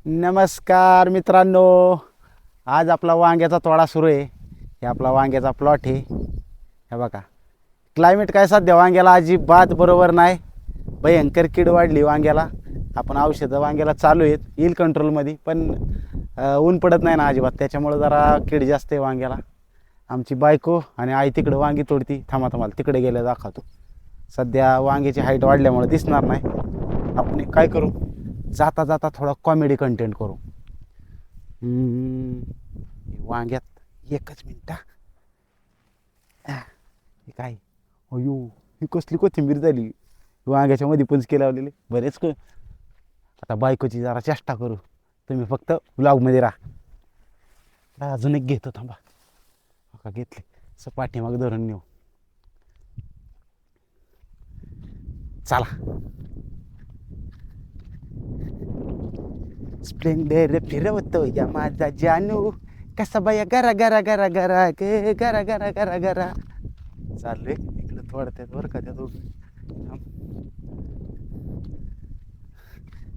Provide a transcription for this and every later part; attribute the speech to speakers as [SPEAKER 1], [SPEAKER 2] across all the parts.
[SPEAKER 1] नमस्कार मित्रांनो. आज आपला वांग्याचा तोडा सुरू आहे. हे आपला वांग्याचा प्लॉट आहे. हे बघा, क्लायमेट काय सध्या वांग्याला अजिबात बरोबर नाही. भयंकर कीड वाढली वांग्याला. आपण औषधं वांग्याला चालू आहेत, येईल कंट्रोलमध्ये, पण ऊन पडत नाही ना अजिबात, त्याच्यामुळं जरा कीड जास्त आहे वांग्याला. आमची बायको आणि आई तिकडं वांगी तोडती. थांबा थांबाला तिकडे गेल्या दाखवतो. सध्या वांग्याची हाईट वाढल्यामुळे दिसणार नाही. आपण काय करू, जाता जाता थोडा कॉमेडी कंटेंट करू. वांग्यात एकच मिनिट. हे काय, अयो, ही कसली कोथिंबीर झाली वांग्याच्या मध्ये पुंजके लावलेले बरेच आता बायकोची जरा चेष्टा करू. तुम्ही फक्त ब्लॉगमध्ये राहा. अजून एक घेतो, थांबा. का घेतले सपाठी मग धरून नेऊ. चला. स्प्लेंडर फिरवतो या माझा जानू, कसा बाया गरा गरा गरा गरा ग गरा गरा गरा गरा. चाललोय इकडं थोडं बरं का त्या दोघं.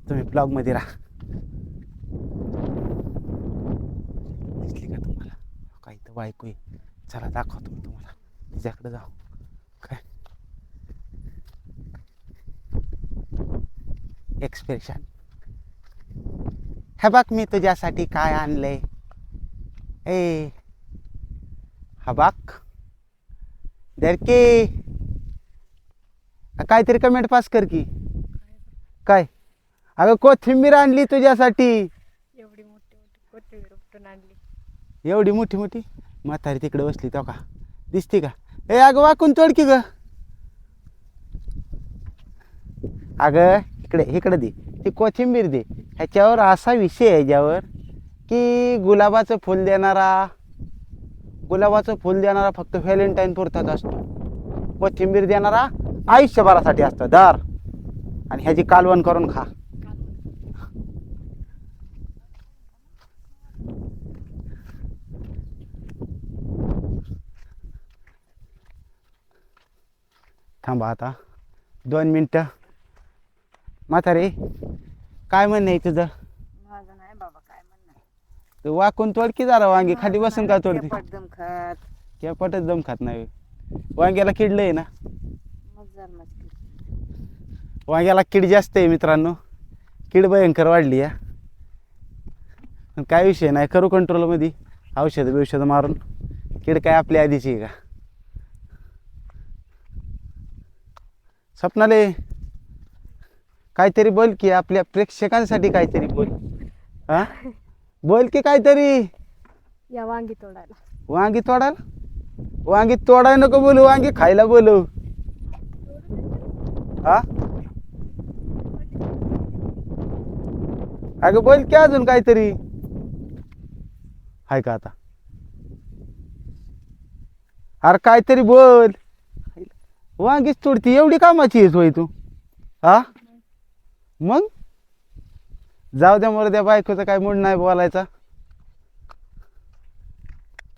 [SPEAKER 1] तुम्ही ब्लॉग मध्ये राहा. दिसली का तुम्हाला? काही तर बायको आहे. चला दाखवतो मी तुम्हाला, तिच्याकडे जाऊ. काय एक्सप्रेशन. हे बघ मी तुझ्यासाठी काय आणलंय. ए हा बघ दर की, काहीतरी कमेंट पास कर की. काय, अगं कोथिंबीर आणली तुझ्यासाठी.
[SPEAKER 2] एवढी मोठी मोठी कोथिंबीर उपटून आणली.
[SPEAKER 1] एवढी मोठी मोठी. म्हातारी तिकडे बसली तो का दिसते का? ए अगं वाकून तोड की ग. अगं इकडे इकडे दे, ती कोथिंबीर दे. ह्याच्यावर असा विषय आहे ज्यावर की गुलाबाचं फुल देणारा फक्त व्हॅलेंटाईन पुरताच असतो. कोथिंबीर देणारा आयुष्यभरासाठी असतं दार. आणि ह्याची कालवण करून खा. थांबा आता 2 मिनिटं. म्हातारे काय म्हणणं आहे तुझं?
[SPEAKER 2] माझं नाही बाबा काय म्हणणार.
[SPEAKER 1] तू वाकून तोड की जरा. वांगी खाली बसून का तोडते?
[SPEAKER 2] पटदम खात
[SPEAKER 1] किंवा पटच दम खात नाही. वांग्याला किडलंय ना.
[SPEAKER 2] मग जर
[SPEAKER 1] वांग्याला कीड जास्त आहे मित्रांनो. कीड भयंकर वाढली आहे. काय विषय नाही, करू कंट्रोलमध्ये औषधं मारून. कीड काय आपल्या आधीची आहे का? स्वप्नाले काहीतरी बोल की, आपल्या प्रेक्षकांसाठी काहीतरी बोल. हा बोल की काहीतरी.
[SPEAKER 2] या वांगी तोडायला.
[SPEAKER 1] वांगी तोडायला? वांगी तोडाय नको बोलू, वांगी खायला बोलू. हा अगं बोल की अजून काहीतरी. हाय का आता? अरे काहीतरी बोल. वांगीच तोडती, एवढी कामाची आहेस होय तू? हा मग जाऊ द्या, मरू द्या. बायकोचा काय मूड नाही बोलायचा.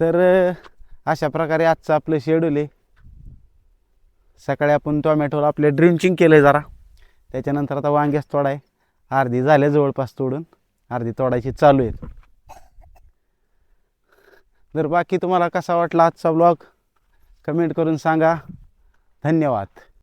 [SPEAKER 1] तर अशा प्रकारे आजचं आपलं शेड्यूल आहे. सकाळी आपण टोमॅटोला आपले ड्रिंचिंग केलं जरा. त्याच्यानंतर आता वांग्यास तोडाय अर्धी झाले जवळपास तोडून, अर्धी तोडायची चालू आहे. तर बाकी तुम्हाला कसा वाटला आजचा ब्लॉग कमेंट करून सांगा. धन्यवाद.